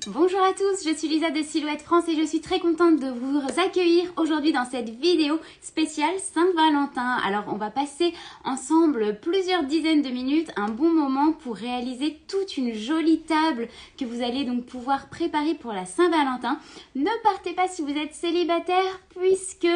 Bonjour à tous, je suis Lisa de Silhouette France et je suis très contente de vous accueillir aujourd'hui dans cette vidéo spéciale Saint-Valentin. Alors on va passer ensemble plusieurs dizaines de minutes, un bon moment pour réaliser toute une jolie table que vous allez donc pouvoir préparer pour la Saint-Valentin. Ne partez pas si vous êtes célibataire puisque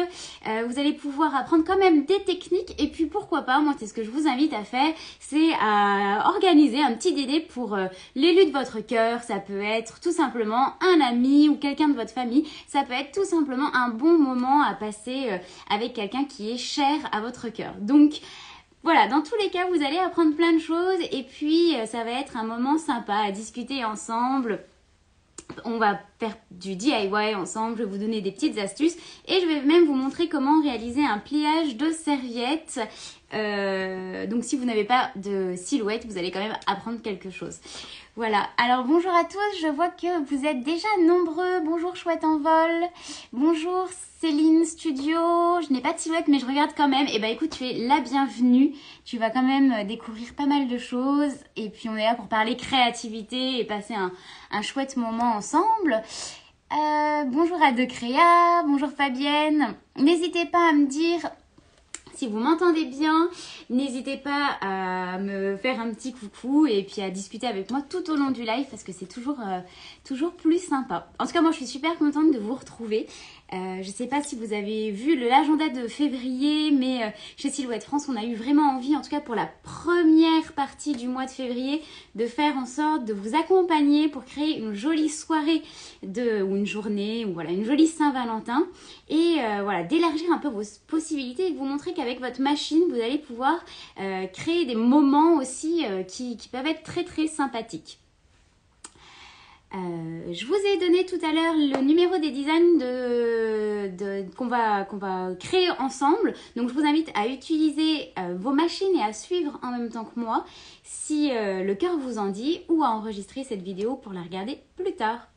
vous allez pouvoir apprendre quand même des techniques et puis pourquoi pas, moi c'est ce que je vous invite à faire, c'est à organiser un petit dîner pour l'élu de votre cœur. Ça peut être tout simplement un ami ou quelqu'un de votre famille. Ça peut être tout simplement un bon moment à passer avec quelqu'un qui est cher à votre cœur. Donc voilà, dans tous les cas, vous allez apprendre plein de choses et puis ça va être un moment sympa à discuter ensemble. On va faire du DIY ensemble, je vais vous donner des petites astuces et je vais même vous montrer comment réaliser un pliage de serviettes. Donc si vous n'avez pas de silhouette, vous allez quand même apprendre quelque chose. Voilà, alors bonjour à tous, je vois que vous êtes déjà nombreux. Bonjour Chouette en vol, bonjour Céline Studio, je n'ai pas de silhouette mais je regarde quand même. Et bah écoute, tu es la bienvenue, tu vas quand même découvrir pas mal de choses. Et puis on est là pour parler créativité et passer un chouette moment ensemble. Bonjour à De Créa, bonjour Fabienne. N'hésitez pas à me dire si vous m'entendez bien, n'hésitez pas à me faire un petit coucou et puis à discuter avec moi tout au long du live parce que c'est toujours plus sympa. En tout cas, moi je suis super contente de vous retrouver. Je ne sais pas si vous avez vu l'agenda de février, mais chez Silhouette France, on a eu vraiment envie, en tout cas pour la première partie du mois de février, de faire en sorte de vous accompagner pour créer une jolie soirée ou une journée, ou voilà, une jolie Saint-Valentin. Et voilà, d'élargir un peu vos possibilités et de vous montrer qu'avec votre machine, vous allez pouvoir créer des moments aussi qui peuvent être très très sympathiques. Je vous ai donné tout à l'heure le numéro des designs qu'on va créer ensemble. Donc je vous invite à utiliser vos machines et à suivre en même temps que moi si le cœur vous en dit ou à enregistrer cette vidéo pour la regarder plus tard.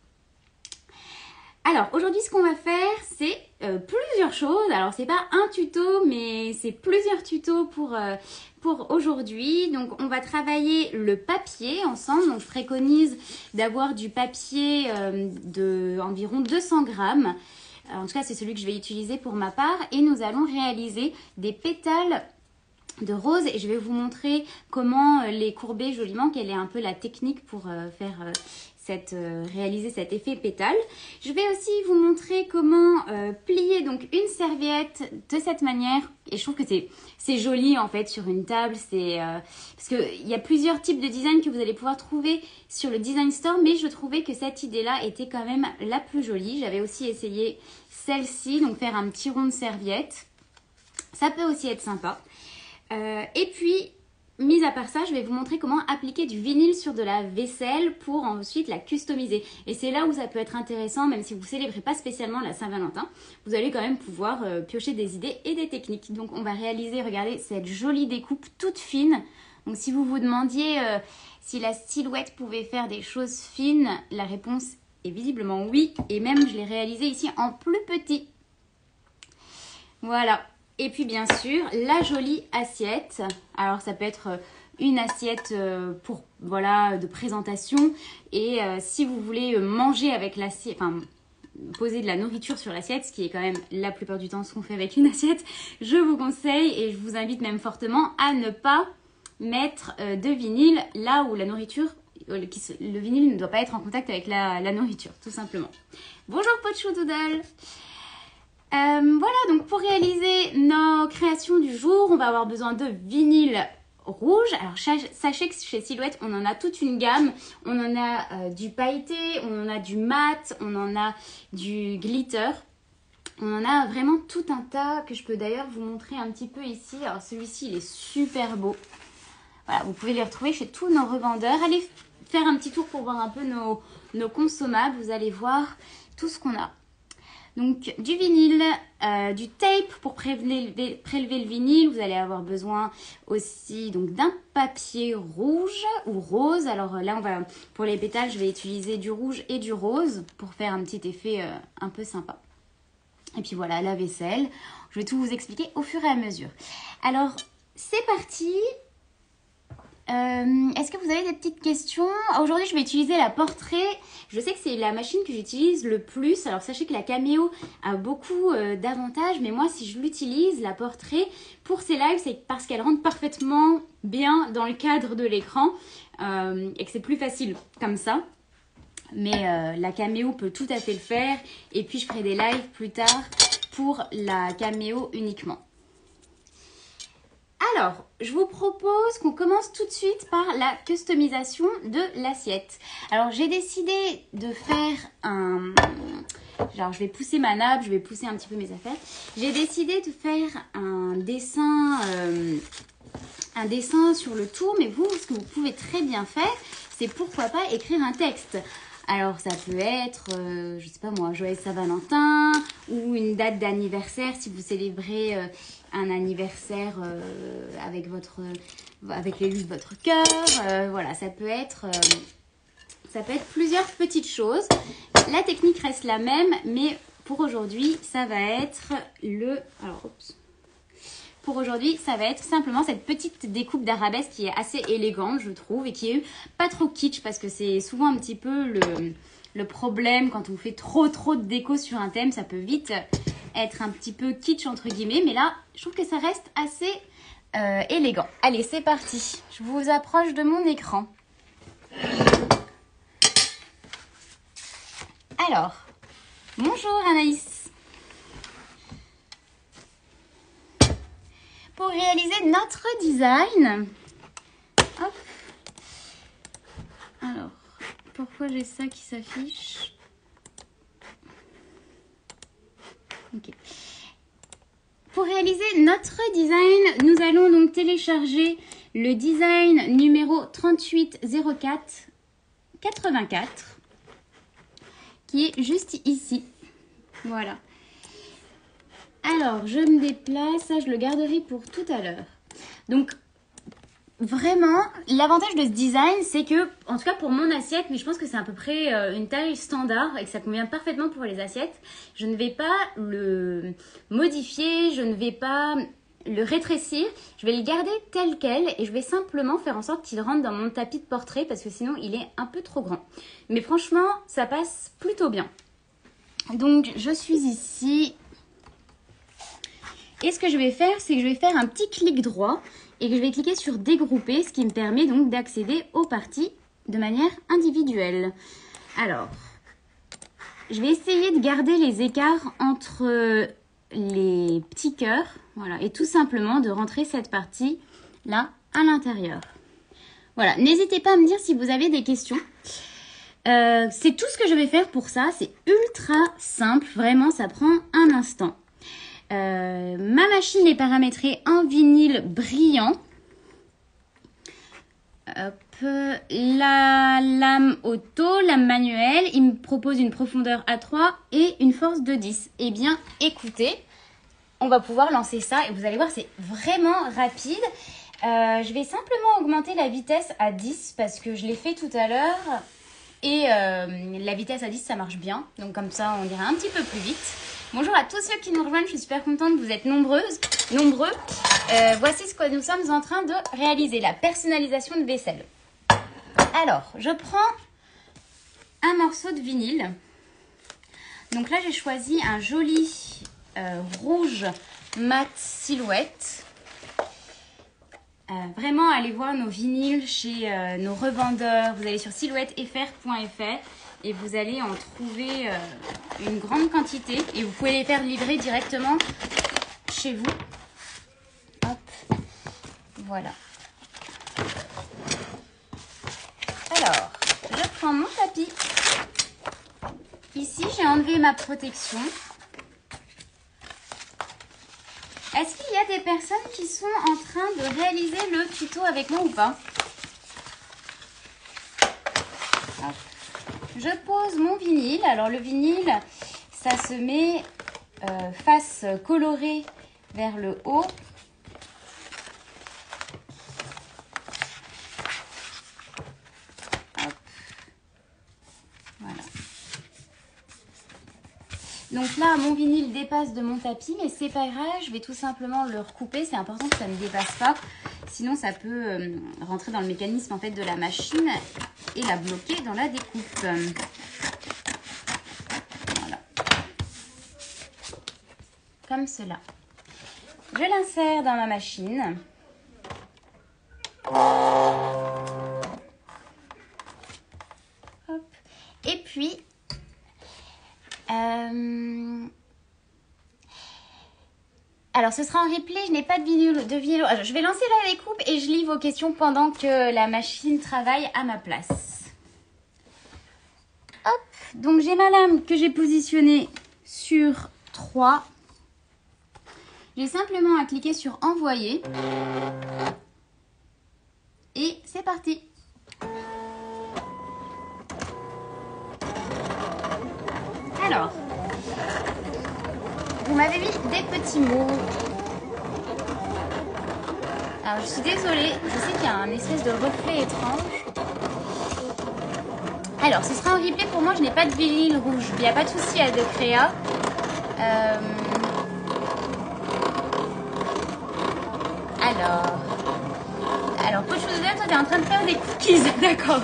Alors aujourd'hui ce qu'on va faire c'est plusieurs choses. Alors c'est pas un tuto mais c'est plusieurs tutos pour aujourd'hui. Donc on va travailler le papier ensemble. Donc je préconise d'avoir du papier de environ 200 grammes. En tout cas c'est celui que je vais utiliser pour ma part. Et nous allons réaliser des pétales de rose et je vais vous montrer comment les courber joliment, quelle est un peu la technique pour faire réaliser cet effet pétale. Je vais aussi vous montrer comment plier donc une serviette de cette manière et je trouve que c'est joli en fait sur une table, parce qu'il y a plusieurs types de design que vous allez pouvoir trouver sur le Design Store, mais je trouvais que cette idée-là était quand même la plus jolie. J'avais aussi essayé celle-ci, donc faire un petit rond de serviette. Ça peut aussi être sympa. Et puis, mis à part ça, je vais vous montrer comment appliquer du vinyle sur de la vaisselle pour ensuite la customiser. Et c'est là où ça peut être intéressant, même si vous ne célébrez pas spécialement la Saint-Valentin, vous allez quand même pouvoir piocher des idées et des techniques. Donc on va réaliser, regardez, cette jolie découpe toute fine. Donc si vous vous demandiez si la silhouette pouvait faire des choses fines, la réponse est visiblement oui. Et même je l'ai réalisé ici en plus petit. Voilà. Et puis bien sûr, la jolie assiette. Alors ça peut être une assiette pour voilà de présentation. Et si vous voulez manger avec l'assiette, enfin poser de la nourriture sur l'assiette, ce qui est quand même la plupart du temps ce qu'on fait avec une assiette, je vous conseille et je vous invite même fortement à ne pas mettre de vinyle là où la nourriture, le vinyle ne doit pas être en contact avec la nourriture, tout simplement. Bonjour Pochou Doodle. Voilà, donc pour réaliser nos créations du jour, on va avoir besoin de vinyle rouge. Alors sachez que chez Silhouette, on en a toute une gamme. On en a du pailleté, on en a du mat, on en a du glitter. On en a vraiment tout un tas que je peux d'ailleurs vous montrer un petit peu ici. Alors celui-ci, il est super beau. Voilà, vous pouvez les retrouver chez tous nos revendeurs. Allez faire un petit tour pour voir un peu nos consommables. Vous allez voir tout ce qu'on a. Donc du vinyle, du tape pour prélever le vinyle. Vous allez avoir besoin aussi donc d'un papier rouge ou rose. Alors là, pour les pétales, je vais utiliser du rouge et du rose pour faire un petit effet un peu sympa. Et puis voilà, la vaisselle. Je vais tout vous expliquer au fur et à mesure. Alors, c'est parti. Est-ce que vous avez des petites questions? Aujourd'hui, je vais utiliser la Portrait. Je sais que c'est la machine que j'utilise le plus. Alors, sachez que la Cameo a beaucoup d'avantages. Mais moi, si je l'utilise, la Portrait, pour ces lives, c'est parce qu'elle rentre parfaitement bien dans le cadre de l'écran. Et que c'est plus facile comme ça. Mais la Cameo peut tout à fait le faire. Et puis, je ferai des lives plus tard pour la Cameo uniquement. Alors, je vous propose qu'on commence tout de suite par la customisation de l'assiette. Alors, j'ai décidé de faire un... Genre, je vais pousser ma nappe, je vais pousser un petit peu mes affaires. J'ai décidé de faire un dessin sur le tour. Mais vous, ce que vous pouvez très bien faire, c'est pourquoi pas écrire un texte. Alors, ça peut être, je sais pas moi, Joyeux Saint-Valentin ou une date d'anniversaire si vous célébrez un anniversaire avec l'élu de votre cœur. Voilà, ça peut être plusieurs petites choses. La technique reste la même, mais pour aujourd'hui, ça va être Pour aujourd'hui, ça va être simplement cette petite découpe d'arabesque qui est assez élégante, je trouve, et qui est pas trop kitsch, parce que c'est souvent un petit peu le problème quand on fait trop de déco sur un thème. Ça peut vite être un petit peu kitsch, entre guillemets, mais là, je trouve que ça reste assez élégant. Allez, c'est parti. Je vous approche de mon écran. Alors, bonjour Anaïs. Pour réaliser notre design, hop. Alors, pourquoi j'ai ça qui s'affiche? Ok. Pour réaliser notre design, nous allons donc télécharger le design numéro 380484 qui est juste ici. Voilà. Alors, je me déplace, ça je le garderai pour tout à l'heure. Donc, vraiment, l'avantage de ce design, c'est que, en tout cas pour mon assiette, mais je pense que c'est à peu près une taille standard et que ça convient parfaitement pour les assiettes, je ne vais pas le modifier, je ne vais pas le rétrécir, je vais le garder tel quel et je vais simplement faire en sorte qu'il rentre dans mon tapis de portrait parce que sinon il est un peu trop grand. Mais franchement, ça passe plutôt bien. Donc, je suis ici. Et ce que je vais faire, c'est que je vais faire un petit clic droit et que je vais cliquer sur dégrouper, ce qui me permet donc d'accéder aux parties de manière individuelle. Alors, je vais essayer de garder les écarts entre les petits cœurs, voilà, et tout simplement de rentrer cette partie là à l'intérieur. Voilà, n'hésitez pas à me dire si vous avez des questions. C'est tout ce que je vais faire pour ça, c'est ultra simple, vraiment ça prend un instant. Ma machine est paramétrée en vinyle brillant. Hop. La lame auto, lame manuelle, il me propose une profondeur A3 et une force de 10. Eh bien, écoutez, on va pouvoir lancer ça et vous allez voir, c'est vraiment rapide. Je vais simplement augmenter la vitesse à 10 parce que je l'ai fait tout à l'heure. Et la vitesse à 10, ça marche bien. Donc comme ça, on ira un petit peu plus vite. Bonjour à tous ceux qui nous rejoignent, je suis super contente, vous êtes nombreux. Voici ce que nous sommes en train de réaliser, la personnalisation de vaisselle. Alors, je prends un morceau de vinyle. Donc là, j'ai choisi un joli rouge mat silhouette. Vraiment, allez voir nos vinyles chez nos revendeurs. Vous allez sur silhouettefr.fr et vous allez en trouver une grande quantité. Et vous pouvez les faire livrer directement chez vous. Hop, voilà. Alors, je prends mon tapis. Ici, j'ai enlevé ma protection. Est-ce qu'il y a des personnes qui sont en train de réaliser le tuto avec moi ou pas? Hop. Je pose mon vinyle. Alors le vinyle, ça se met face colorée vers le haut. Hop. Voilà. Donc là, mon vinyle dépasse de mon tapis, mais c'est pas grave, je vais tout simplement le recouper. C'est important que ça ne dépasse pas, Sinon, ça peut rentrer dans le mécanisme en fait de la machine et la bloquer dans la découpe. Voilà. Comme cela. Je l'insère dans ma machine. Hop. Et puis, alors ce sera en replay, je n'ai pas de vidéo. Alors, je vais lancer la découpe et je lis vos questions pendant que la machine travaille à ma place. Hop, donc j'ai ma lame que j'ai positionnée sur 3. J'ai simplement à cliquer sur envoyer. Et c'est parti. Alors, vous m'avez mis des petits mots. Alors, je suis désolée, je sais qu'il y a un espèce de reflet étrange. Alors, ce sera en replay pour moi, je n'ai pas de vinyle rouge. Il n'y a pas de souci à de créa. Alors, Coach Foododem, toi, tu es en train de faire des cookies, d'accord.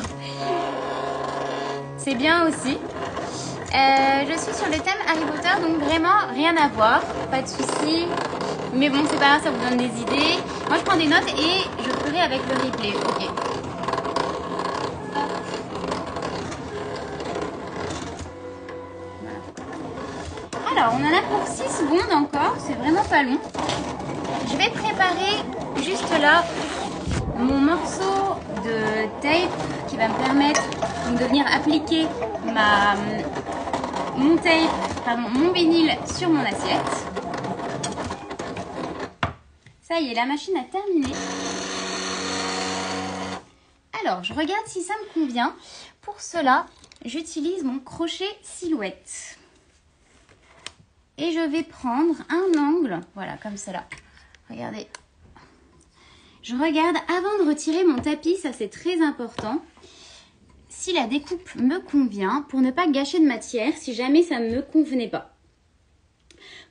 C'est bien aussi. Je suis sur le thème Harry Potter, donc vraiment rien à voir, pas de souci. Mais bon, c'est pas grave, ça vous donne des idées. Moi, je prends des notes et je ferai avec le replay. Ok. Voilà. Alors, on en a pour 6 secondes encore, c'est vraiment pas long. Je vais préparer juste là mon morceau de tape qui va me permettre de venir appliquer mon vinyle sur mon assiette. Ça y est, la machine a terminé. Alors, je regarde si ça me convient. Pour cela, j'utilise mon crochet silhouette. Et je vais prendre un angle, voilà, comme cela. Regardez. Je regarde avant de retirer mon tapis, ça c'est très important. Si la découpe me convient, pour ne pas gâcher de matière, si jamais ça ne me convenait pas.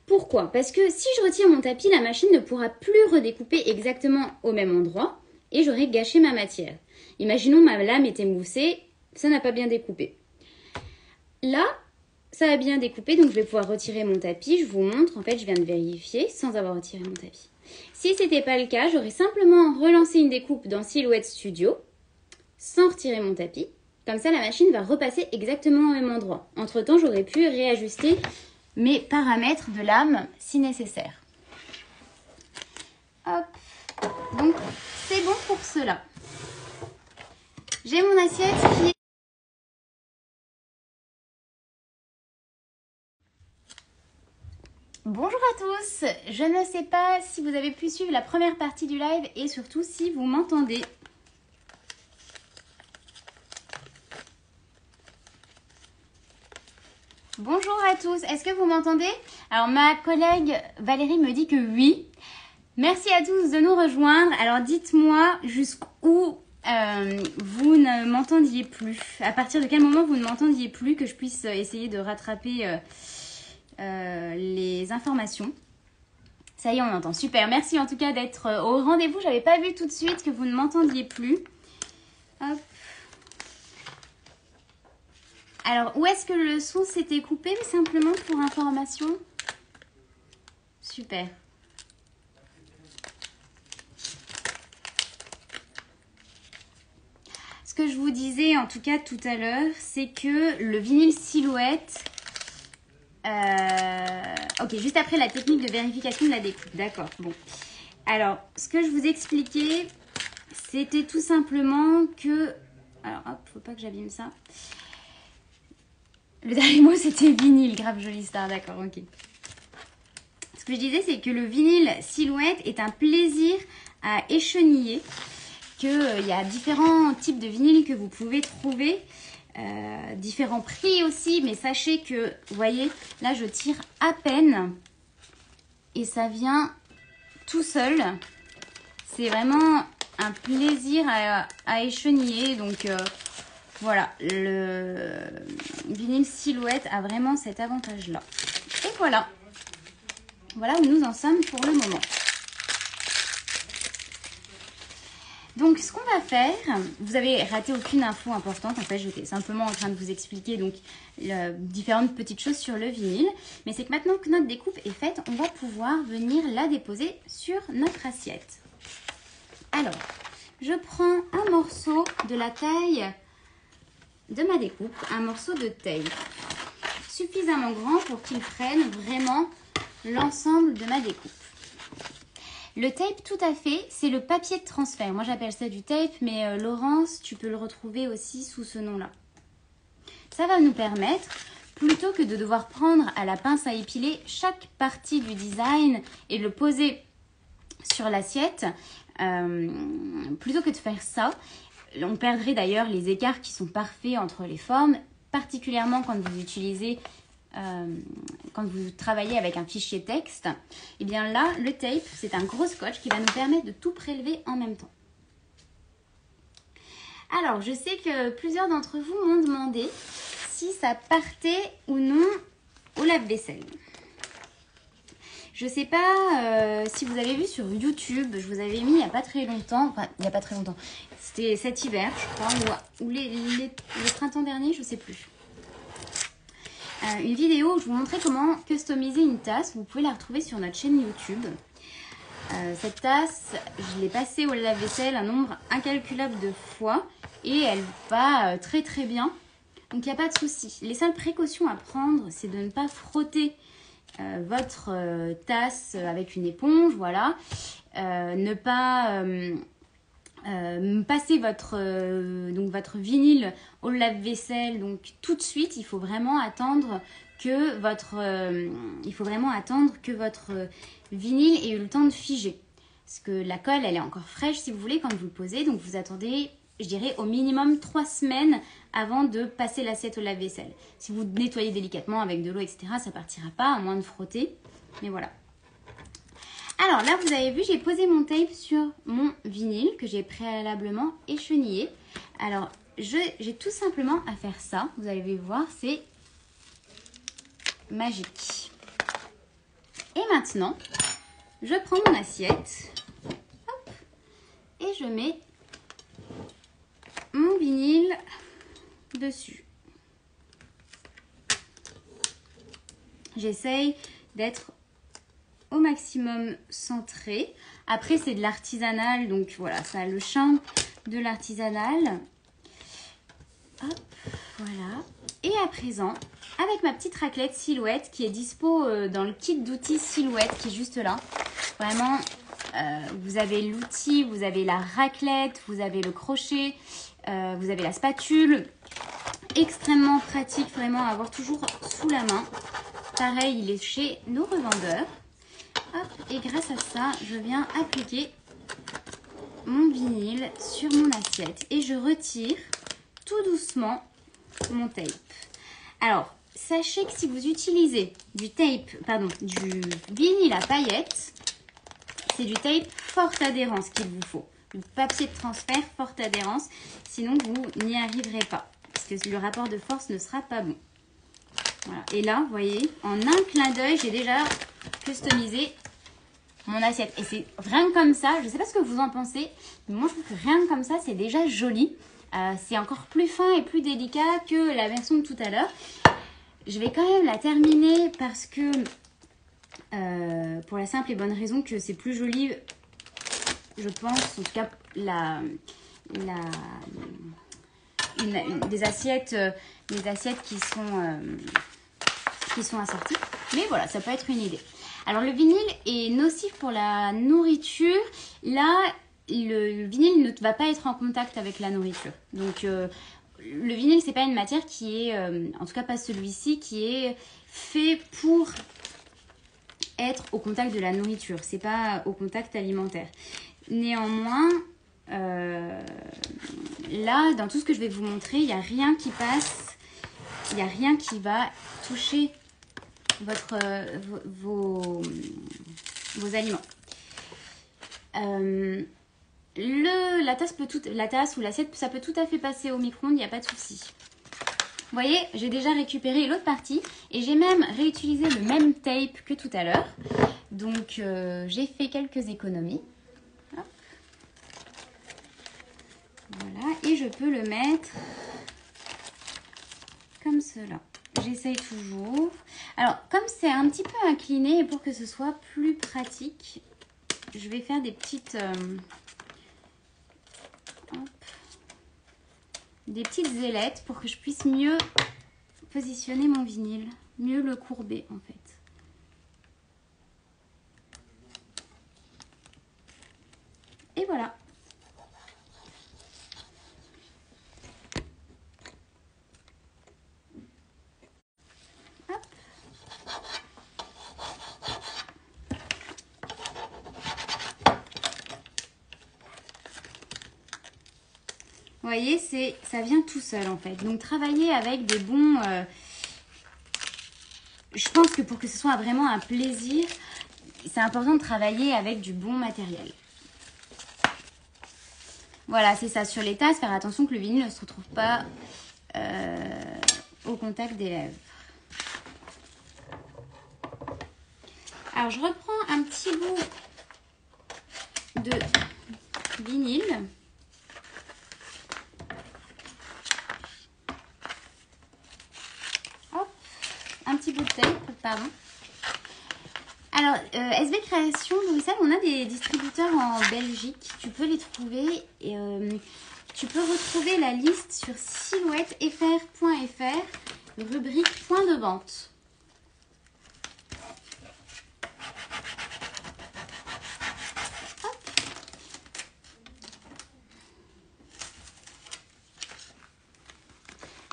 Pourquoi? Parce que si je retire mon tapis, la machine ne pourra plus redécouper exactement au même endroit et j'aurai gâché ma matière. Imaginons ma lame était moussée, ça n'a pas bien découpé. Là, ça a bien découpé, donc je vais pouvoir retirer mon tapis. Je vous montre, en fait, je viens de vérifier sans avoir retiré mon tapis. Si ce n'était pas le cas, j'aurais simplement relancé une découpe dans Silhouette Studio sans retirer mon tapis. Comme ça, la machine va repasser exactement au même endroit. Entre-temps, j'aurais pu réajuster mes paramètres de lame si nécessaire. Hop. Donc, c'est bon pour cela. J'ai mon assiette qui est... Bonjour à tous. Je ne sais pas si vous avez pu suivre la première partie du live et surtout si vous m'entendez. Bonjour à tous, est-ce que vous m'entendez? Alors ma collègue Valérie me dit que oui. Merci à tous de nous rejoindre. Alors dites-moi jusqu'où vous ne m'entendiez plus. À partir de quel moment vous ne m'entendiez plus, que je puisse essayer de rattraper les informations. Ça y est, on entend. Super, merci en tout cas d'être au rendez-vous. J'avais pas vu tout de suite que vous ne m'entendiez plus. Hop. Alors, où est-ce que le son s'était coupé, simplement pour information? Super. Ce que je vous disais, en tout cas, tout à l'heure, c'est que le vinyle Silhouette... Ok, juste après la technique de vérification de la découpe. D'accord, bon. Alors, ce que je vous expliquais, c'était tout simplement que... Alors, hop, faut pas que j'abîme ça. Le dernier mot, c'était vinyle, grave jolie star, d'accord, ok. Ce que je disais, c'est que le vinyle Silhouette est un plaisir à écheniller, qu'il y a différents types de vinyles que vous pouvez trouver, différents prix aussi, mais sachez que, vous voyez, là, je tire à peine et ça vient tout seul. C'est vraiment un plaisir à écheniller, donc... Voilà, le vinyle Silhouette a vraiment cet avantage-là. Et voilà. Voilà où nous en sommes pour le moment. Donc ce qu'on va faire, vous avez raté aucune info importante, en fait j'étais simplement en train de vous expliquer donc différentes petites choses sur le vinyle, mais c'est que maintenant que notre découpe est faite, on va pouvoir venir la déposer sur notre assiette. Alors, je prends un morceau de la taille de ma découpe, un morceau de tape suffisamment grand pour qu'il prenne vraiment l'ensemble de ma découpe. Le tape, tout à fait, c'est le papier de transfert. Moi, j'appelle ça du tape, mais Laurence, tu peux le retrouver aussi sous ce nom-là. Ça va nous permettre, plutôt que de devoir prendre à la pince à épiler chaque partie du design et le poser sur l'assiette, plutôt que de faire ça, on perdrait d'ailleurs les écarts qui sont parfaits entre les formes, particulièrement quand vous utilisez... quand vous travaillez avec un fichier texte, et bien là, le tape, c'est un gros scotch qui va nous permettre de tout prélever en même temps. Alors, je sais que plusieurs d'entre vous m'ont demandé si ça partait ou non au lave-vaisselle. Je sais pas si vous avez vu sur YouTube, je vous avais mis il n'y a pas très longtemps, enfin, il n'y a pas très longtemps, c'était cet hiver, je crois, ou le printemps dernier, je sais plus. Une vidéo où je vous montrais comment customiser une tasse. Vous pouvez la retrouver sur notre chaîne YouTube. Cette tasse, je l'ai passée au lave-vaisselle un nombre incalculable de fois et elle va très très bien. Donc il n'y a pas de souci. Les seules précautions à prendre, c'est de ne pas frotter votre tasse avec une éponge, voilà. Ne pas passer votre vinyle au lave-vaisselle donc tout de suite. Il faut vraiment attendre que votre vinyle ait eu le temps de figer, parce que la colle elle est encore fraîche si vous voulez quand vous le posez, donc vous attendez, je dirais au minimum 3 semaines avant de passer l'assiette au lave-vaisselle. Si vous nettoyez délicatement avec de l'eau, etc., ça partira pas, à moins de frotter, mais voilà. Alors là, vous avez vu, j'ai posé mon tape sur mon vinyle que j'ai préalablement échenillé. Alors, j'ai tout simplement à faire ça. Vous allez voir, c'est magique. Et maintenant, je prends mon assiette hop, et je mets mon vinyle dessus. J'essaye d'être au maximum centré. Après, c'est de l'artisanal, donc voilà, ça a le charme de l'artisanal. Hop, voilà. Et à présent, avec ma petite raclette silhouette qui est dispo dans le kit d'outils silhouette qui est juste là. Vraiment, vous avez l'outil, vous avez la raclette, vous avez le crochet, vous avez la spatule. Extrêmement pratique, vraiment à avoir toujours sous la main. Pareil, il est chez nos revendeurs. Hop, et grâce à ça, je viens appliquer mon vinyle sur mon assiette et je retire tout doucement mon tape. Alors, sachez que si vous utilisez du vinyle à paillettes, c'est du tape forte adhérence qu'il vous faut. Du papier de transfert forte adhérence, sinon vous n'y arriverez pas, parce que le rapport de force ne sera pas bon. Voilà. Et là, vous voyez, en un clin d'œil, j'ai déjà customiser mon assiette. Et c'est rien comme ça, je ne sais pas ce que vous en pensez, mais moi je trouve que rien comme ça, c'est déjà joli. C'est encore plus fin et plus délicat que la version de tout à l'heure. Je vais quand même la terminer parce que, pour la simple et bonne raison que c'est plus joli, je pense, en tout cas, des assiettes qui sont assorties. Mais voilà, ça peut être une idée. Alors le vinyle est nocif pour la nourriture. Là, le vinyle ne va pas être en contact avec la nourriture. Donc le vinyle, c'est pas une matière qui est, en tout cas pas celui-ci, qui est fait pour être au contact de la nourriture. C'est pas au contact alimentaire. Néanmoins, là, dans tout ce que je vais vous montrer, il n'y a rien qui passe, il n'y a rien qui va toucher vos aliments. La tasse ou l'assiette, ça peut tout à fait passer au micro-ondes, il n'y a pas de souci. Vous voyez, j'ai déjà récupéré l'autre partie et j'ai même réutilisé le même tape que tout à l'heure. Donc, j'ai fait quelques économies. Hop. Voilà, et je peux le mettre comme cela. J'essaye toujours. Alors, comme c'est un petit peu incliné, et pour que ce soit plus pratique, je vais faire des petites... des petites ailettes pour que je puisse mieux positionner mon vinyle, mieux le courber en fait. Et voilà. Hop. Vous voyez, ça vient tout seul en fait. Donc travailler avec des bons... je pense que pour que ce soit vraiment un plaisir, c'est important de travailler avec du bon matériel. Voilà, c'est ça. Sur les tasses, faire attention que le vinyle ne se retrouve pas au contact des lèvres. Alors, je reprends un petit bout de vinyle. Hop, un petit bout de tape, pardon. Alors, SB Création, Bruxelles, on a des distributeurs en Belgique. Tu peux les trouver et tu peux retrouver la liste sur silhouettefr.fr, rubrique point de vente. Hop.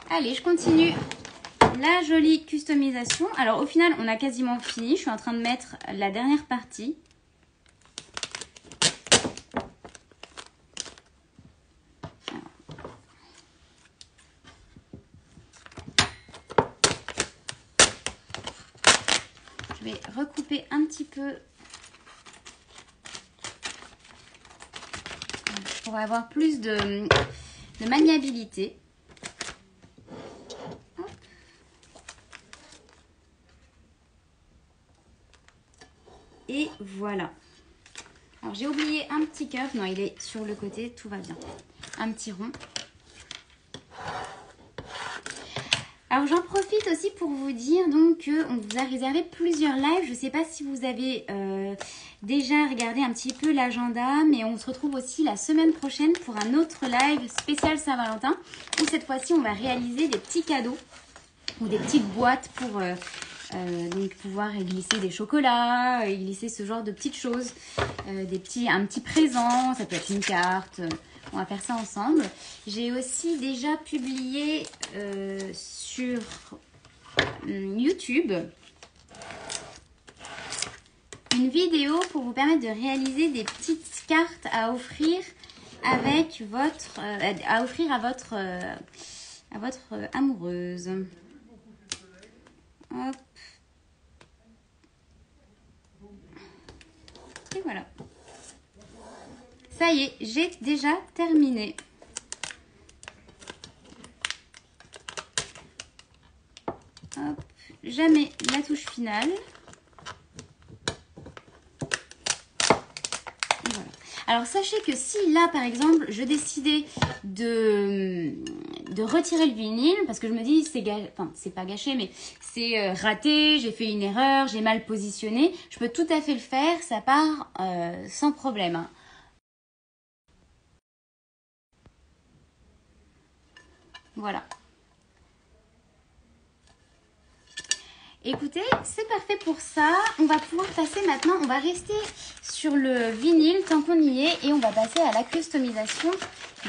Allez, je continue. La jolie customisation. Alors au final on a quasiment fini. Je suis en train de mettre la dernière partie. Je vais recouper un petit peu pour avoir plus de maniabilité. Et voilà. Alors j'ai oublié un petit curve. Non, il est sur le côté, tout va bien. Un petit rond. Alors j'en profite aussi pour vous dire donc qu'on vous a réservé plusieurs lives. Je ne sais pas si vous avez déjà regardé un petit peu l'agenda, mais on se retrouve aussi la semaine prochaine pour un autre live spécial Saint-Valentin, où cette fois-ci on va réaliser des petits cadeaux ou des petites boîtes pour donc pouvoir y glisser des chocolats, y glisser ce genre de petites choses, un petit présent, ça peut être une carte. On va faire ça ensemble. J'ai aussi déjà publié sur YouTube une vidéo pour vous permettre de réaliser des petites cartes à offrir avec votre à votre amoureuse. Hop. Et voilà. Ça y est, j'ai déjà terminé. Hop, je mets la touche finale. Voilà. Alors sachez que si là par exemple je décidais de retirer le vinyle parce que je me dis c'est pas gâché mais c'est raté, j'ai fait une erreur, j'ai mal positionné, je peux tout à fait le faire, ça part sans problème. Hein. Voilà. Écoutez, c'est parfait pour ça. On va pouvoir passer maintenant, on va rester sur le vinyle tant qu'on y est et on va passer à la customisation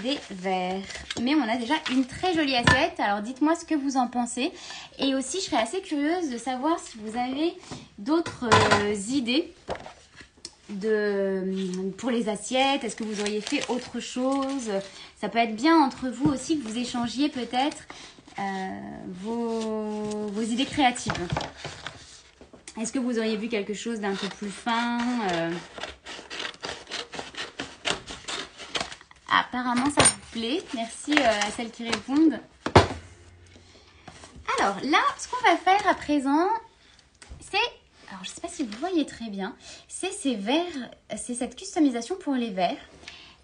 des verres. Mais on a déjà une très jolie assiette, alors dites-moi ce que vous en pensez. Et aussi, je serais assez curieuse de savoir si vous avez d'autres idées pour les assiettes. Est-ce que vous auriez fait autre chose? Ça peut être bien entre vous aussi que vous échangiez peut-être vos idées créatives. Est-ce que vous auriez vu quelque chose d'un peu plus fin Apparemment ça vous plaît. Merci à celles qui répondent. Alors là, ce qu'on va faire à présent, c'est... Alors je ne sais pas si vous voyez très bien. C'est ces verres, c'est cette customisation pour les verres.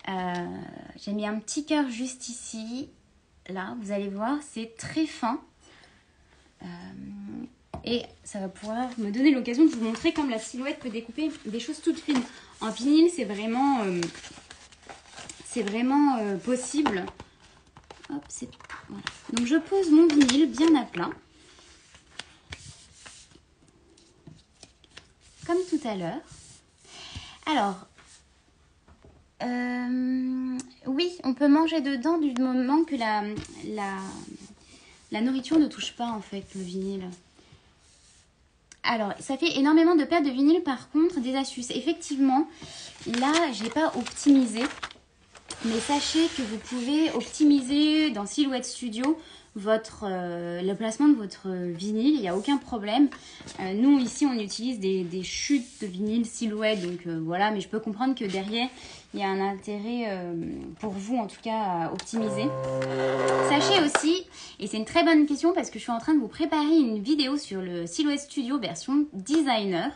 J'ai mis un petit cœur juste ici. Là, vous allez voir, c'est très fin. Et ça va pouvoir me donner l'occasion de vous montrer comme la silhouette peut découper des choses toutes fines. En vinyle, c'est vraiment possible. Hop, voilà. Donc je pose mon vinyle bien à plat. Comme tout à l'heure. Alors, oui, on peut manger dedans du moment que la nourriture ne touche pas en fait le vinyle. Alors, ça fait énormément de pertes de vinyle, par contre, des astuces. Effectivement, là, je n'ai pas optimisé. Mais sachez que vous pouvez optimiser dans Silhouette Studio le placement de votre vinyle. Il n'y a aucun problème. Nous, ici, on utilise des chutes de vinyle Silhouette. Donc, voilà. Mais je peux comprendre que derrière, il y a un intérêt pour vous, en tout cas, à optimiser. Sachez aussi, et c'est une très bonne question parce que je suis en train de vous préparer une vidéo sur le Silhouette Studio version designer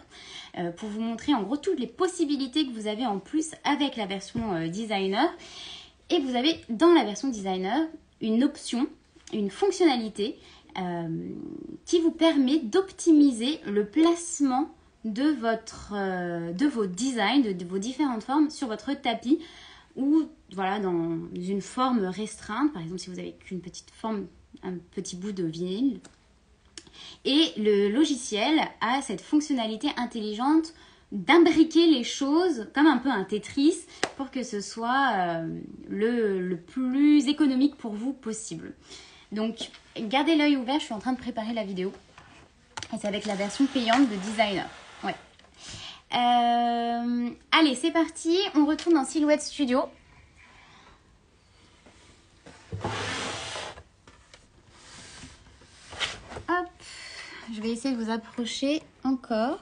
pour vous montrer en gros toutes les possibilités que vous avez en plus avec la version designer. Et vous avez dans la version designer une option, une fonctionnalité qui vous permet d'optimiser le placement de vos designs, de vos différentes formes sur votre tapis ou voilà, dans une forme restreinte. Par exemple, si vous n'avez qu'une petite forme, un petit bout de vinyle. Et le logiciel a cette fonctionnalité intelligente d'imbriquer les choses comme un peu un Tetris pour que ce soit le plus économique pour vous possible. Donc, gardez l'œil ouvert, je suis en train de préparer la vidéo. Et c'est avec la version payante de Designer. Ouais. Allez, c'est parti. On retourne dans Silhouette Studio. Hop. Je vais essayer de vous approcher encore.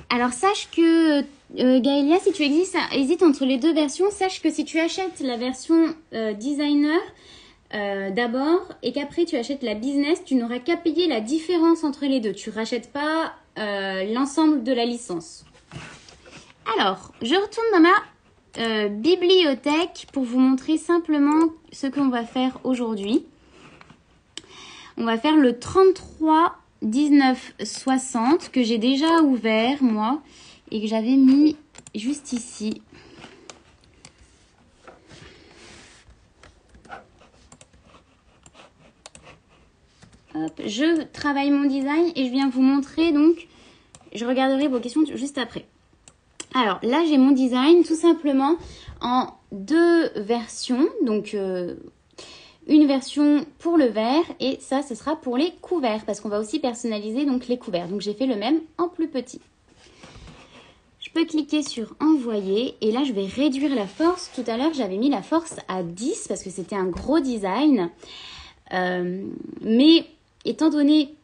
Alors, sache que, Gaëlia, si tu hésites entre les deux versions, sache que si tu achètes la version designer d'abord et qu'après tu achètes la business, tu n'auras qu'à payer la différence entre les deux. Tu ne rachètes pas l'ensemble de la licence. Alors, je retourne dans ma bibliothèque pour vous montrer simplement ce qu'on va faire aujourd'hui. On va faire le 33 19 60 que j'ai déjà ouvert moi et que j'avais mis juste ici. Hop, je travaille mon design et je viens vous montrer, donc je regarderai vos questions juste après. Alors là, j'ai mon design tout simplement en deux versions. Donc, une version pour le verre et ça, ce sera pour les couverts parce qu'on va aussi personnaliser donc les couverts. Donc, j'ai fait le même en plus petit. Je peux cliquer sur envoyer et là, je vais réduire la force. Tout à l'heure, j'avais mis la force à 10 parce que c'était un gros design. Mais étant donné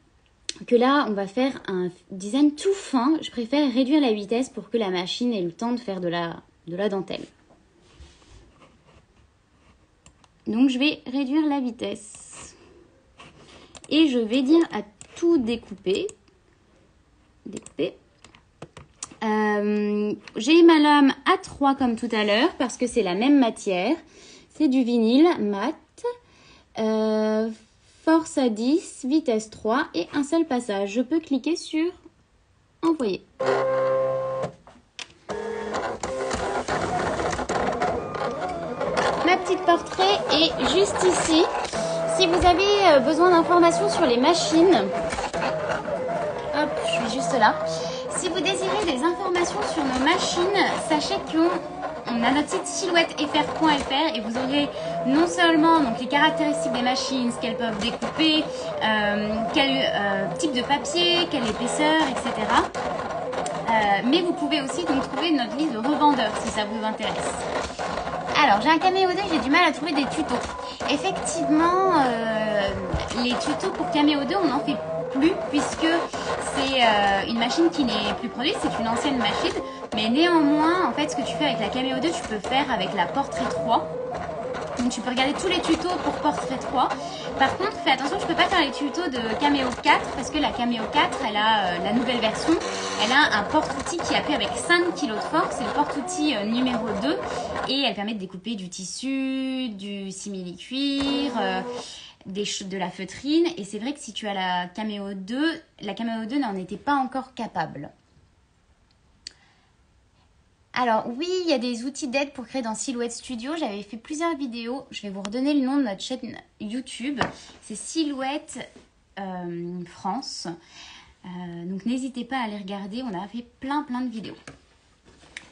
que là, on va faire un design tout fin, je préfère réduire la vitesse pour que la machine ait le temps de faire de la dentelle. Donc, je vais réduire la vitesse. Et je vais dire à tout découper. Découper. J'ai ma lame à 3 comme tout à l'heure parce que c'est la même matière. C'est du vinyle mat. Force à 10, vitesse 3 et un seul passage. Je peux cliquer sur envoyer. Ma petite portrait est juste ici. Si vous avez besoin d'informations sur les machines, hop, je suis juste là. Si vous désirez des informations sur nos machines, sachez qu'on a notre site silhouettefr.fr et vous aurez non seulement donc, les caractéristiques des machines, ce qu'elles peuvent découper, quel type de papier, quelle épaisseur, etc. Mais vous pouvez aussi donc trouver notre liste de revendeurs si ça vous intéresse. Alors, j'ai un Cameo 2, j'ai du mal à trouver des tutos. Effectivement, les tutos pour Cameo 2, on n'en fait plus puisque c'est une machine qui n'est plus produite, c'est une ancienne machine. Mais néanmoins, en fait, ce que tu fais avec la Cameo 2, tu peux faire avec la Portrait 3. Donc tu peux regarder tous les tutos pour Portrait 3. Par contre, fais attention, je ne peux pas faire les tutos de Cameo 4 parce que la Cameo 4, elle a la nouvelle version. Elle a un porte-outil qui appuie avec 5 kg de force. C'est le porte-outil numéro 2 et elle permet de découper du tissu, du simili-cuir, de la feutrine. Et c'est vrai que si tu as la Cameo 2 n'en était pas encore capable. Alors oui, il y a des outils d'aide pour créer dans Silhouette Studio. J'avais fait plusieurs vidéos. Je vais vous redonner le nom de notre chaîne YouTube. C'est Silhouette France. Donc n'hésitez pas à aller regarder. On a fait plein de vidéos.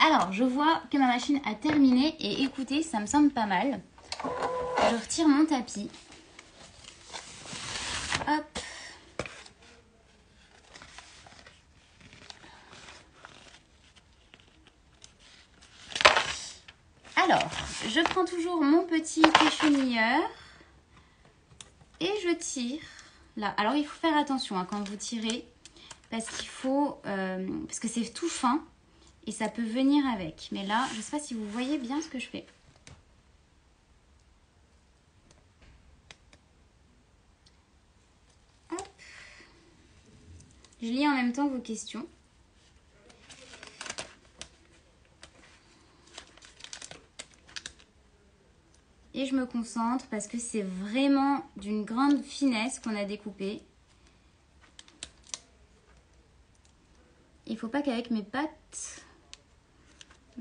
Alors, je vois que ma machine a terminé. Et écoutez, ça me semble pas mal. Je retire mon tapis. Hop. Alors, je prends toujours mon petit échenilleur et je tire là. Alors, il faut faire attention hein, quand vous tirez parce qu'il faut, parce que c'est tout fin et ça peut venir avec. Mais là, je ne sais pas si vous voyez bien ce que je fais. Hop. Je lis en même temps vos questions. Et je me concentre parce que c'est vraiment d'une grande finesse qu'on a découpé. Il ne faut pas qu'avec mes pattes,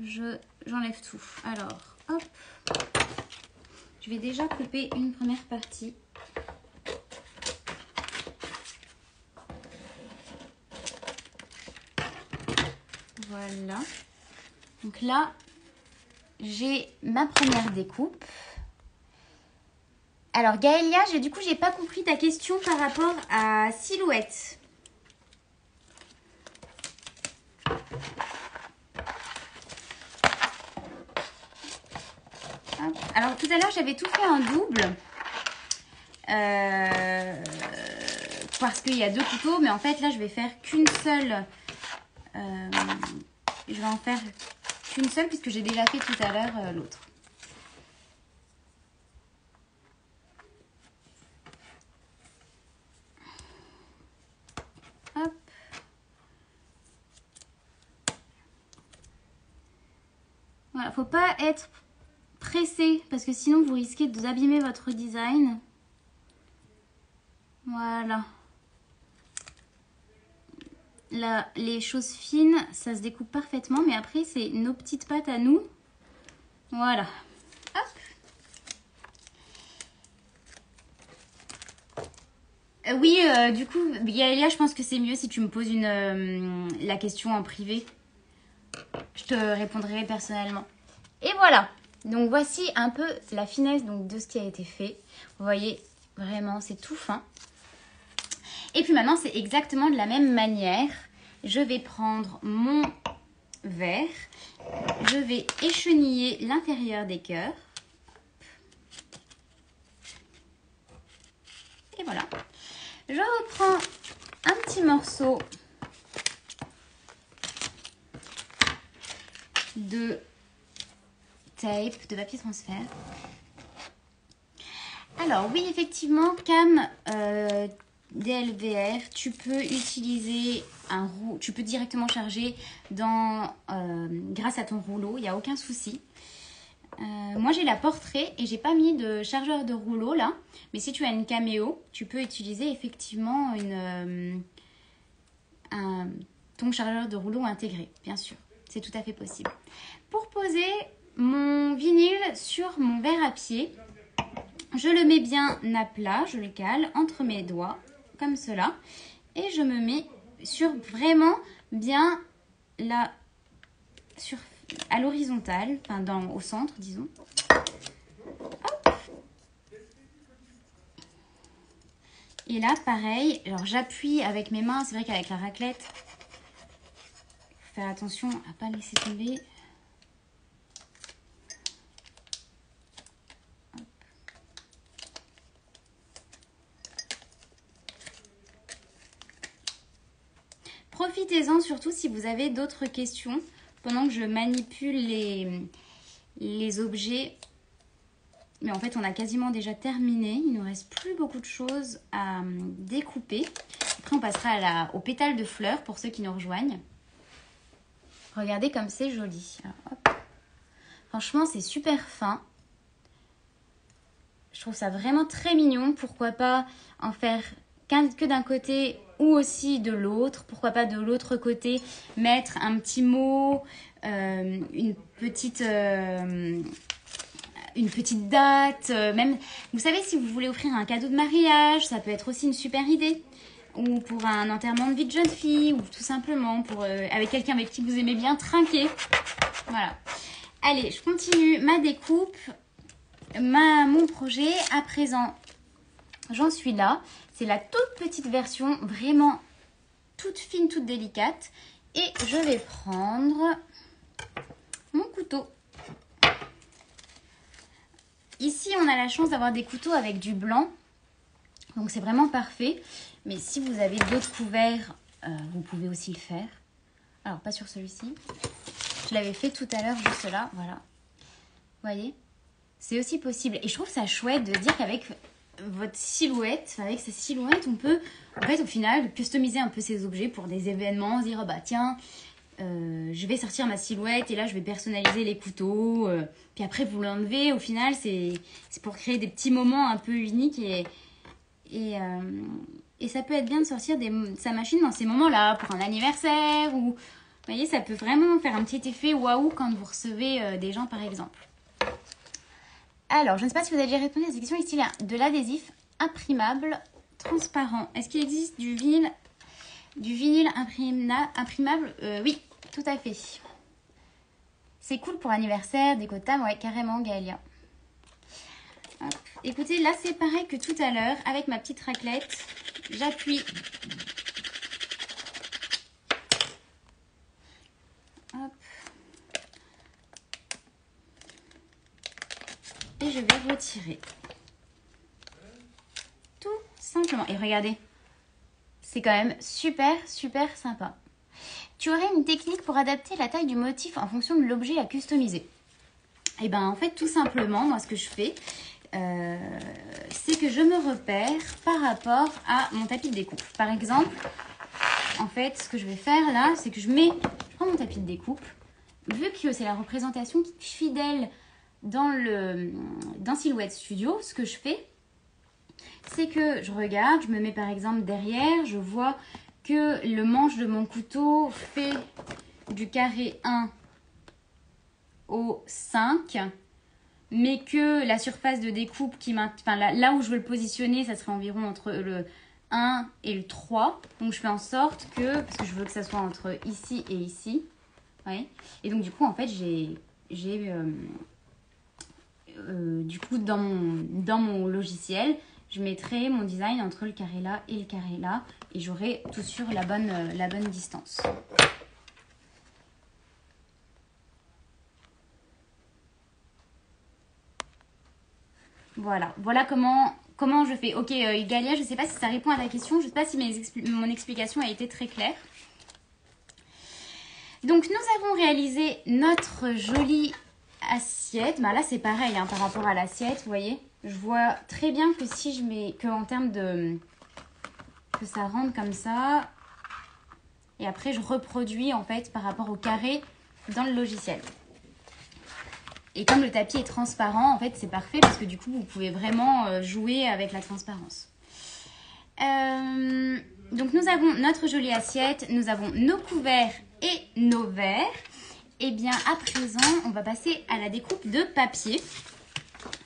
j'enlève tout. Alors, hop. Je vais déjà couper une première partie. Voilà. Donc là, j'ai ma première découpe. Alors Gaëlia, du coup, j'ai pas compris ta question par rapport à Silhouette. Hop. Alors tout à l'heure, j'avais tout fait en double. Parce qu'il y a 2 couteaux, mais en fait là, je vais faire qu'une seule. Je vais en faire qu'une seule puisque j'ai déjà fait tout à l'heure l'autre. Voilà, faut pas être pressé parce que sinon vous risquez d'abîmer votre design. Voilà. Là, les choses fines, ça se découpe parfaitement, mais après c'est nos petites pattes à nous. Voilà. Hop. Oui, du coup, Gaëlia, je pense que c'est mieux si tu me poses la question en privé. Je te répondrai personnellement. Et voilà. Donc voici un peu la finesse donc, de ce qui a été fait. Vous voyez, vraiment, c'est tout fin. Et puis maintenant, c'est exactement de la même manière. Je vais prendre mon verre. Je vais écheniller l'intérieur des cœurs. Et voilà. Je reprends un petit morceau de tape, de papier transfert. Alors oui, effectivement, Cam DLVR, tu peux utiliser un rouleau, tu peux directement charger grâce à ton rouleau, il n'y a aucun souci. Moi j'ai la Portrait et j'ai pas mis de chargeur de rouleau là, mais si tu as une Cameo, tu peux utiliser effectivement ton chargeur de rouleau intégré, bien sûr, c'est tout à fait possible. Pour poser mon vinyle sur mon verre à pied, je le mets bien à plat, je le cale entre mes doigts, comme cela, et je me mets sur vraiment bien à l'horizontale, enfin au centre, disons. Hop. Et là, pareil, alors j'appuie avec mes mains, c'est vrai qu'avec la raclette, faut faire attention à ne pas laisser tomber. Profitez-en surtout si vous avez d'autres questions pendant que je manipule les objets. Mais en fait, on a quasiment déjà terminé. Il ne nous reste plus beaucoup de choses à découper. Après, on passera aux pétales de fleurs pour ceux qui nous rejoignent. Regardez comme c'est joli. Alors, hop. Franchement, c'est super fin. Je trouve ça vraiment très mignon. Pourquoi pas en faire que d'un côté ou aussi de l'autre. Pourquoi pas de l'autre côté mettre un petit mot, une petite date. Même, vous savez, si vous voulez offrir un cadeau de mariage, ça peut être aussi une super idée. Ou pour un enterrement de vie de jeune fille, ou tout simplement pour avec quelqu'un avec qui vous aimez bien trinquer. Voilà. Allez, je continue ma découpe, mon projet. À présent, j'en suis là. C'est la toute petite version, vraiment toute fine, toute délicate. Et je vais prendre mon couteau. Ici, on a la chance d'avoir des couteaux avec du blanc. Donc, c'est vraiment parfait. Mais si vous avez d'autres couverts, vous pouvez aussi le faire. Alors, pas sur celui-ci. Je l'avais fait tout à l'heure, juste là. Voilà. Vous voyez? C'est aussi possible. Et je trouve ça chouette de dire qu'avec votre silhouette, avec sa silhouette, on peut, en fait, au final, customiser un peu ces objets pour des événements. Se dire, oh, bah tiens, je vais sortir ma silhouette et là, je vais personnaliser les couteaux. Puis après, vous l'enlevez. Au final, c'est pour créer des petits moments un peu uniques et ça peut être bien de sortir sa machine dans ces moments-là, pour un anniversaire ou... Vous voyez, ça peut vraiment faire un petit effet waouh quand vous recevez des gens, par exemple. Alors, je ne sais pas si vous aviez répondu à cette question. Ici, il y a de l'adhésif imprimable transparent. Est-ce qu'il existe du vinyle imprimable? Oui, tout à fait. C'est cool pour anniversaire, déco de table. Ouais, carrément, Gaëlia. Hop. Écoutez, là, c'est pareil que tout à l'heure. Avec ma petite raclette, j'appuie. Hop. Et je vais retirer. Tout simplement. Et regardez, c'est quand même super, super sympa. Tu aurais une technique pour adapter la taille du motif en fonction de l'objet à customiser? Et bien, en fait, tout simplement, moi, ce que je fais, c'est que je me repère par rapport à mon tapis de découpe. Par exemple, en fait, ce que je vais faire là, c'est que je prends mon tapis de découpe. Vu que c'est la représentation fidèle dans Silhouette Studio, ce que je fais, c'est que je regarde, je me mets par exemple derrière, je vois que le manche de mon couteau fait du carré 1 au 5, mais que la surface de découpe, là où je veux le positionner, ça serait environ entre le 1 et le 3. Donc je fais en sorte que, parce que je veux que ça soit entre ici et ici, ouais. Et donc du coup, en fait, j'ai du coup, dans mon logiciel, je mettrai mon design entre le carré là et le carré là. Et j'aurai tout sur la bonne distance. Voilà comment je fais. Ok, Galia, je ne sais pas si ça répond à ta question. Je ne sais pas si mon explication a été très claire. Donc, nous avons réalisé notre jolie assiette. Bah là, c'est pareil par rapport à l'assiette, vous voyez. Je vois très bien que si je mets en termes de... que ça rentre comme ça. Et après, je reproduis en fait par rapport au carré dans le logiciel. Et comme le tapis est transparent, en fait, c'est parfait parce que du coup, vous pouvez vraiment jouer avec la transparence. Donc, nous avons notre jolie assiette, nous avons nos couverts et nos verres. Et bien, à présent, on va passer à la découpe de papier.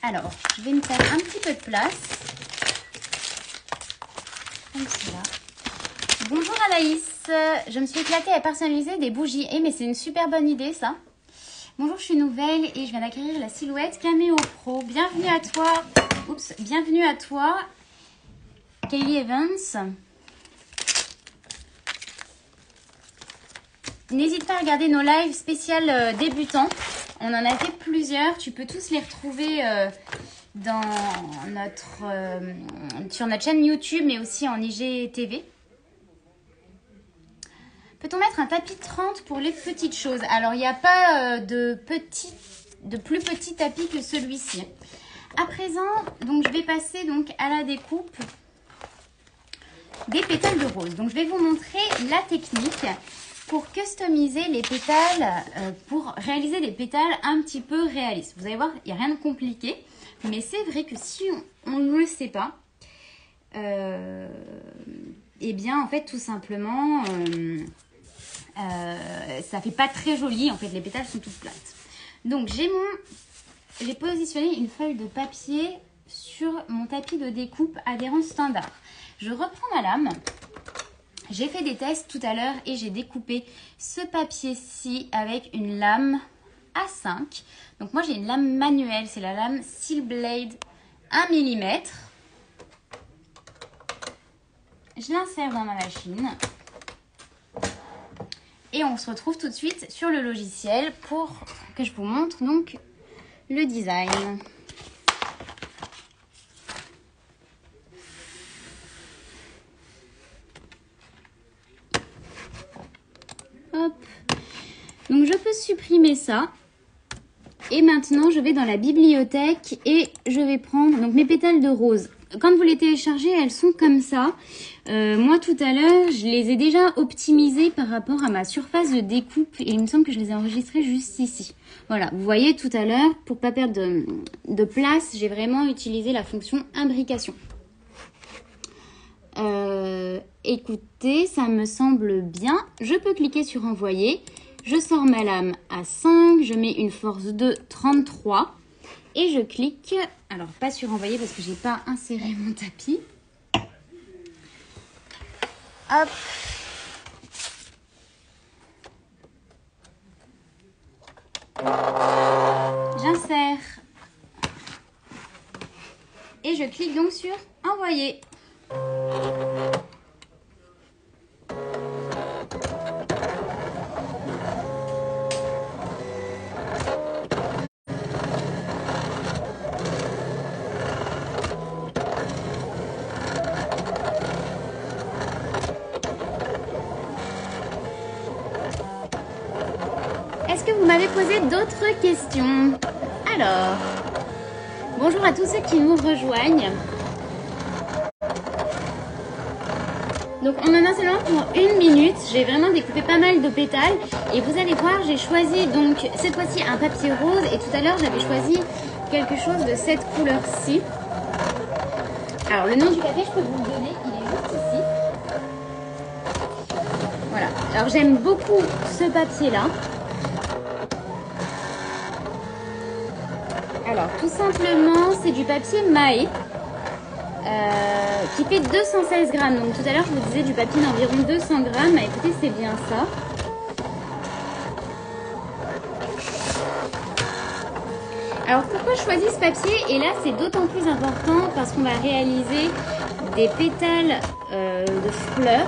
Alors, je vais me faire un petit peu de place. Comme cela. Bonjour Anaïs, je me suis éclatée à personnaliser des bougies. Mais c'est une super bonne idée, ça. Bonjour, je suis nouvelle et je viens d'acquérir la Silhouette Caméo Pro. Bienvenue à toi. Bienvenue à toi, Kaylee Evans. N'hésite pas à regarder nos lives spéciales débutants. On en a fait plusieurs. Tu peux tous les retrouver sur notre chaîne YouTube, mais aussi en IGTV. Peut-on mettre un tapis 30 pour les petites choses? Alors, il n'y a pas de plus petit tapis que celui-ci. À présent, donc je vais passer donc à la découpe des pétales de rose. Donc je vais vous montrer la technique pour customiser les pétales, pour réaliser des pétales un petit peu réalistes. Vous allez voir, il n'y a rien de compliqué, mais c'est vrai que si on ne le sait pas, eh bien en fait tout simplement, ça fait pas très joli. En fait, les pétales sont toutes plates. Donc j'ai positionné une feuille de papier sur mon tapis de découpe adhérent standard. Je reprends ma lame. J'ai fait des tests tout à l'heure et j'ai découpé ce papier-ci avec une lame A5. Donc moi j'ai une lame manuelle, c'est la lame Steel Blade 1 mm. Je l'insère dans ma machine. Et on se retrouve tout de suite sur le logiciel pour que je vous montre donc le design. Hop. Donc je peux supprimer ça. Et maintenant je vais dans la bibliothèque et je vais prendre donc mes pétales de rose. Quand vous les téléchargez, elles sont comme ça. Moi tout à l'heure, je les ai déjà optimisées par rapport à ma surface de découpe. Et il me semble que je les ai enregistrées juste ici. Voilà, vous voyez tout à l'heure, pour pas perdre de place, j'ai vraiment utilisé la fonction imbrication. Écoutez, ça me semble bien. Je peux cliquer sur envoyer. Je sors ma lame à 5, je mets une force de 33 et je clique. Alors, pas sur envoyer parce que j'ai pas inséré mon tapis. Hop. J'insère. Et je clique donc sur envoyer. Est-ce que vous m'avez posé d'autres questions? Alors, bonjour à tous ceux qui nous rejoignent. Donc on en a seulement pour 1 minute. J'ai vraiment découpé pas mal de pétales. Et vous allez voir, j'ai choisi donc cette fois-ci un papier rose. Et tout à l'heure, j'avais choisi quelque chose de cette couleur-ci. Alors le nom du papier, je peux vous le donner. Il est juste ici. Voilà. Alors j'aime beaucoup ce papier-là. Alors, tout simplement, c'est du papier Mahé qui fait 216 grammes. Donc, tout à l'heure, je vous disais du papier d'environ 200 grammes. Écoutez, c'est bien ça. Alors, pourquoi je choisis ce papier? Et là, c'est d'autant plus important parce qu'on va réaliser des pétales de fleurs.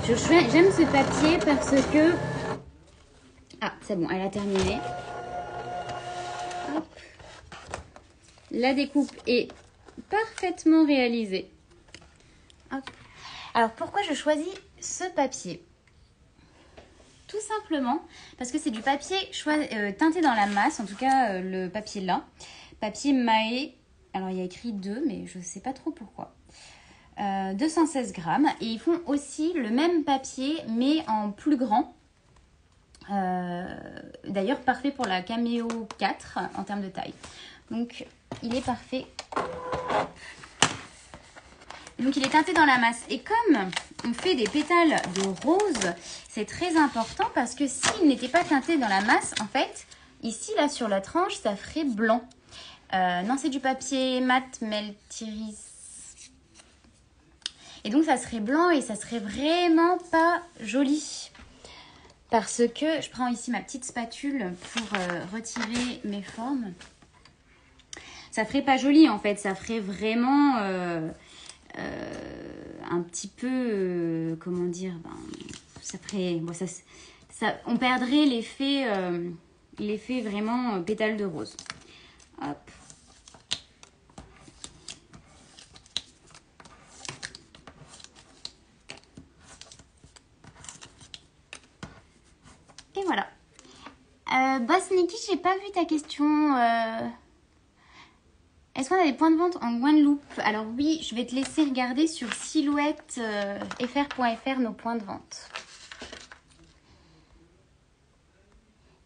J'aime ce papier parce que... Ah, c'est bon, elle a terminé. Hop. La découpe est parfaitement réalisée. Hop. Alors, pourquoi je choisis ce papier? Tout simplement parce que c'est du papier teinté dans la masse, en tout cas le papier là. Papier Mahé, alors il y a écrit 2, mais je ne sais pas trop pourquoi. 216 grammes. Et ils font aussi le même papier, mais en plus grand. D'ailleurs, parfait pour la Cameo 4 en termes de taille. Donc, il est parfait. Donc, il est teinté dans la masse. Et comme on fait des pétales de rose, c'est très important parce que s'il n'était pas teinté dans la masse, en fait, ici, là, sur la tranche, ça ferait blanc. Non, c'est du papier mat Meltiris. Et donc, ça serait blanc et ça serait vraiment pas joli. Parce que je prends ici ma petite spatule pour retirer mes formes. Ça ferait pas joli en fait, ça ferait vraiment un petit peu, comment dire, ça ferait, bon, on perdrait l'effet vraiment pétale de rose. Hop. Et voilà. Boss Niki, j'ai pas vu ta question. Est-ce qu'on a des points de vente en Guadeloupe? Alors oui, je vais te laisser regarder sur silhouettefr.fr nos points de vente.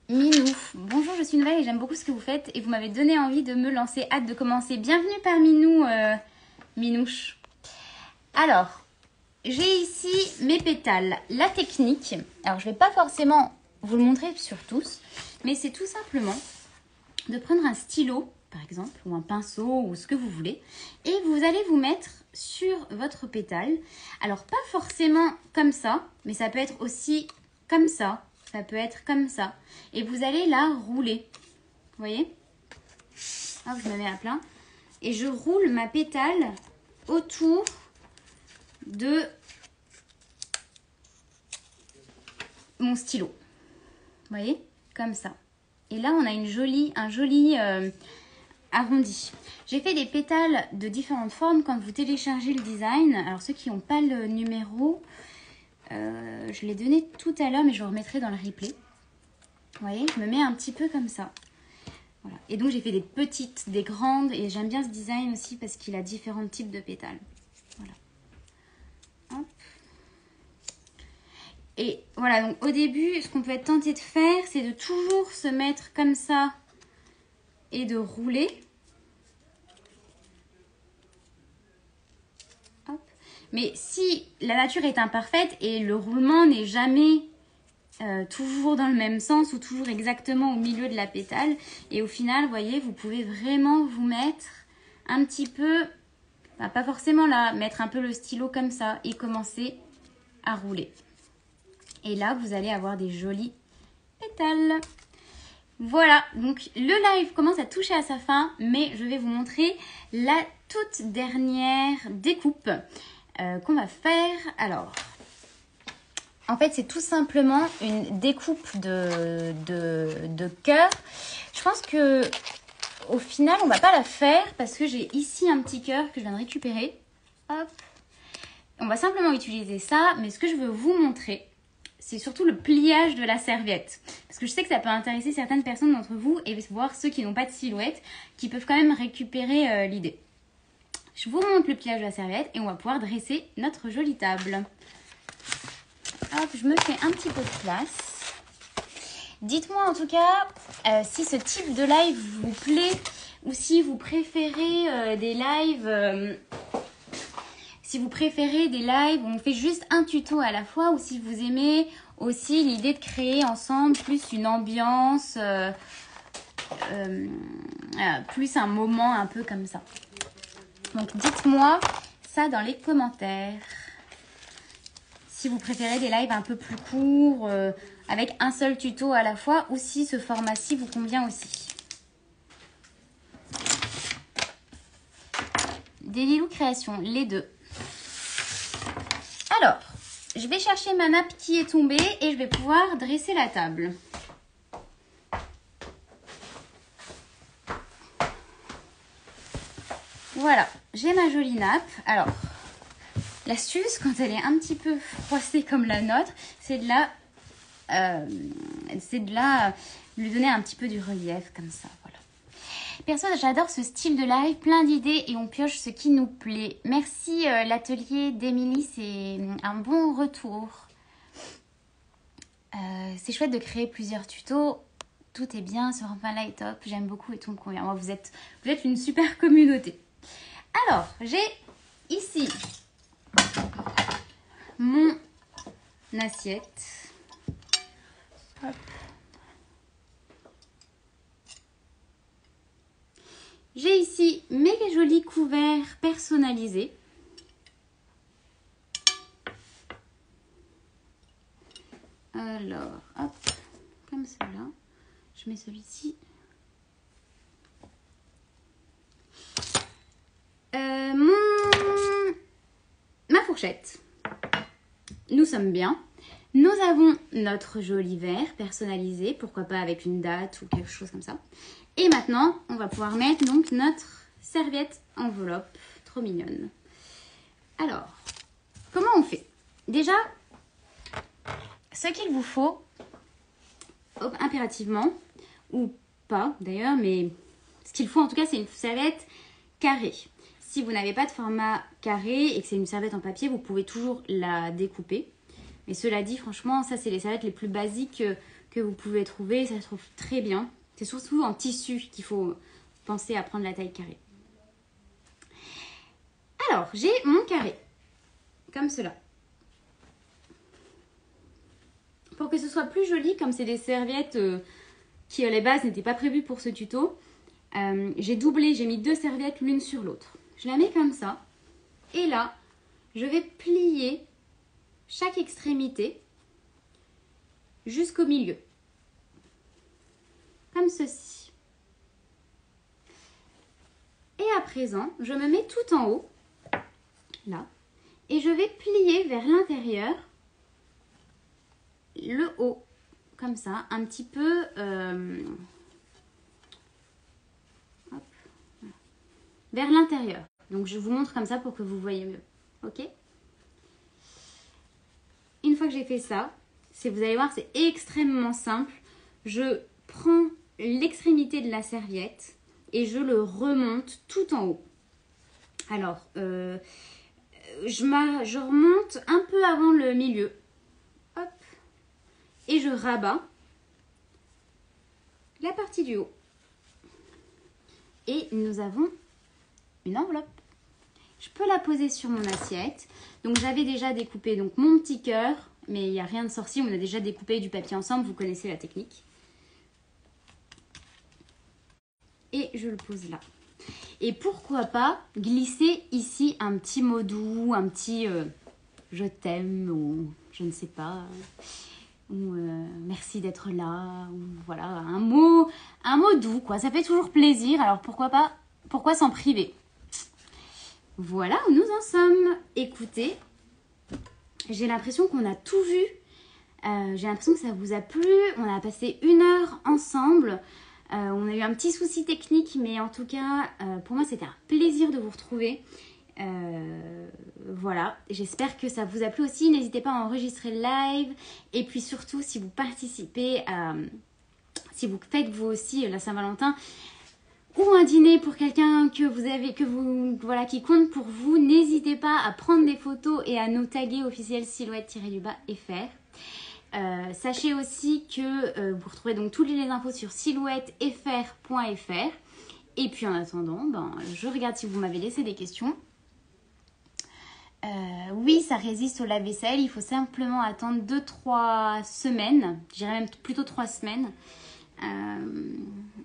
Minou, bonjour, je suis nouvelle et j'aime beaucoup ce que vous faites et vous m'avez donné envie de me lancer. Hâte de commencer. Bienvenue parmi nous, Minouche. Alors, j'ai ici mes pétales. La technique, alors je ne vais pas forcément vous le montrer sur tous, mais c'est tout simplement de prendre un stylo, par exemple, ou un pinceau, ou ce que vous voulez, et vous allez vous mettre sur votre pétale. Alors, pas forcément comme ça, mais ça peut être aussi comme ça. Ça peut être comme ça. Et vous allez la rouler. Vous voyez? Hop, je me mets à plat. Et je roule ma pétale autour de mon stylo. Vous voyez? Comme ça. Et là, on a un joli arrondi. J'ai fait des pétales de différentes formes quand vous téléchargez le design. Alors, ceux qui n'ont pas le numéro... je l'ai donné tout à l'heure, mais je le remettrai dans le replay. Vous voyez, je me mets un petit peu comme ça. Voilà. Et donc, j'ai fait des petites, des grandes. Et j'aime bien ce design aussi parce qu'il a différents types de pétales. Voilà. Hop. Et voilà, donc au début, ce qu'on peut être tenté de faire, c'est de toujours se mettre comme ça et de rouler. Mais si la nature est imparfaite et le roulement n'est jamais toujours dans le même sens ou toujours exactement au milieu de la pétale, et au final, vous voyez, vous pouvez vraiment vous mettre un petit peu, enfin, pas forcément là, mettre un peu le stylo comme ça et commencer à rouler. Et là, vous allez avoir des jolis pétales. Voilà, donc le live commence à toucher à sa fin, mais je vais vous montrer la toute dernière découpe qu'on va faire. Alors, en fait, c'est tout simplement une découpe de cœur. Je pense que au final, on va pas la faire parce que j'ai ici un petit cœur que je viens de récupérer. Hop. On va simplement utiliser ça, mais ce que je veux vous montrer, c'est surtout le pliage de la serviette. Parce que je sais que ça peut intéresser certaines personnes d'entre vous et voir ceux qui n'ont pas de silhouette, qui peuvent quand même récupérer l'idée. Je vous montre le pliage de la serviette et on va pouvoir dresser notre jolie table. Hop, je me fais un petit peu de place. Dites-moi en tout cas si ce type de live vous plaît ou si vous préférez des lives... si vous préférez des lives où on fait juste un tuto à la fois ou si vous aimez aussi l'idée de créer ensemble plus une ambiance, plus un moment un peu comme ça. Donc dites-moi ça dans les commentaires. Si vous préférez des lives un peu plus courts, avec un seul tuto à la fois, ou si ce format-ci vous convient aussi. Des Lilou Création, les deux. Alors, je vais chercher ma nappe qui est tombée et je vais pouvoir dresser la table. Voilà, j'ai ma jolie nappe. Alors, l'astuce, quand elle est un petit peu froissée comme la nôtre, c'est de lui donner un petit peu du relief comme ça. Voilà. Perso, j'adore ce style de live, plein d'idées et on pioche ce qui nous plaît. Merci l'atelier d'Emilie, c'est un bon retour. C'est chouette de créer plusieurs tutos. Tout est bien, ce format-là est top, j'aime beaucoup et tout me convient. Moi, vous êtes une super communauté. Alors, j'ai ici mon assiette. Hop. J'ai ici mes jolis couverts personnalisés. Alors, hop, comme cela. Je mets celui-ci. Ma fourchette. Nous sommes bien. Nous avons notre joli verre personnalisé, pourquoi pas avec une date ou quelque chose comme ça. Et maintenant, on va pouvoir mettre donc notre serviette enveloppe, trop mignonne. Alors, comment on fait? Déjà, ce qu'il vous faut, impérativement, ou pas d'ailleurs, mais ce qu'il faut en tout cas, c'est une serviette carré. Si vous n'avez pas de format carré et que c'est une serviette en papier, vous pouvez toujours la découper. Mais cela dit, franchement, ça c'est les serviettes les plus basiques que vous pouvez trouver. Ça se trouve très bien. C'est surtout en tissu qu'il faut penser à prendre la taille carrée. Alors, j'ai mon carré, comme cela. Pour que ce soit plus joli, comme c'est des serviettes qui à la base n'étaient pas prévues pour ce tuto, j'ai doublé, j'ai mis 2 serviettes l'une sur l'autre. Je la mets comme ça. Et là, je vais plier chaque extrémité jusqu'au milieu. Comme ceci. Et à présent, je me mets tout en haut, là, et je vais plier vers l'intérieur le haut, comme ça, un petit peu hop, vers l'intérieur. Donc je vous montre comme ça pour que vous voyez mieux. Ok? Une fois que j'ai fait ça, vous allez voir, c'est extrêmement simple. Je prends l'extrémité de la serviette et je le remonte tout en haut. Alors, je remonte un peu avant le milieu. Hop. Et je rabats la partie du haut. Et nous avons une enveloppe. Je peux la poser sur mon assiette. Donc j'avais déjà découpé donc, mon petit cœur, mais il n'y a rien de sorcier. On a déjà découpé du papier ensemble, vous connaissez la technique. Et je le pose là. Et pourquoi pas glisser ici un petit mot doux, un petit je t'aime ou je ne sais pas, ou merci d'être là, ou voilà, un mot doux quoi. Ça fait toujours plaisir, alors pourquoi s'en priver? Voilà où nous en sommes. Écoutez, j'ai l'impression qu'on a tout vu. J'ai l'impression que ça vous a plu. On a passé 1 heure ensemble. On a eu un petit souci technique, mais en tout cas, pour moi, c'était un plaisir de vous retrouver. Voilà, j'espère que ça vous a plu aussi. N'hésitez pas à enregistrer le live. Et puis surtout, si vous participez, si vous faites vous aussi la Saint-Valentin, ou un dîner pour quelqu'un voilà, qui compte pour vous, n'hésitez pas à prendre des photos et à nous taguer officiel silhouette-fr. Sachez aussi que vous retrouvez donc toutes les infos sur silhouettefr.fr. Et puis en attendant, je regarde si vous m'avez laissé des questions. Oui, ça résiste au lave-vaisselle. Il faut simplement attendre 2-3 semaines. Je dirais même plutôt 3 semaines.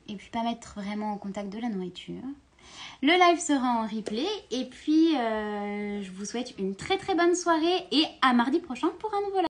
Et puis pas mettre vraiment en contact de la nourriture. Le live sera en replay. Et puis je vous souhaite une très très bonne soirée. Et à mardi prochain pour un nouveau live.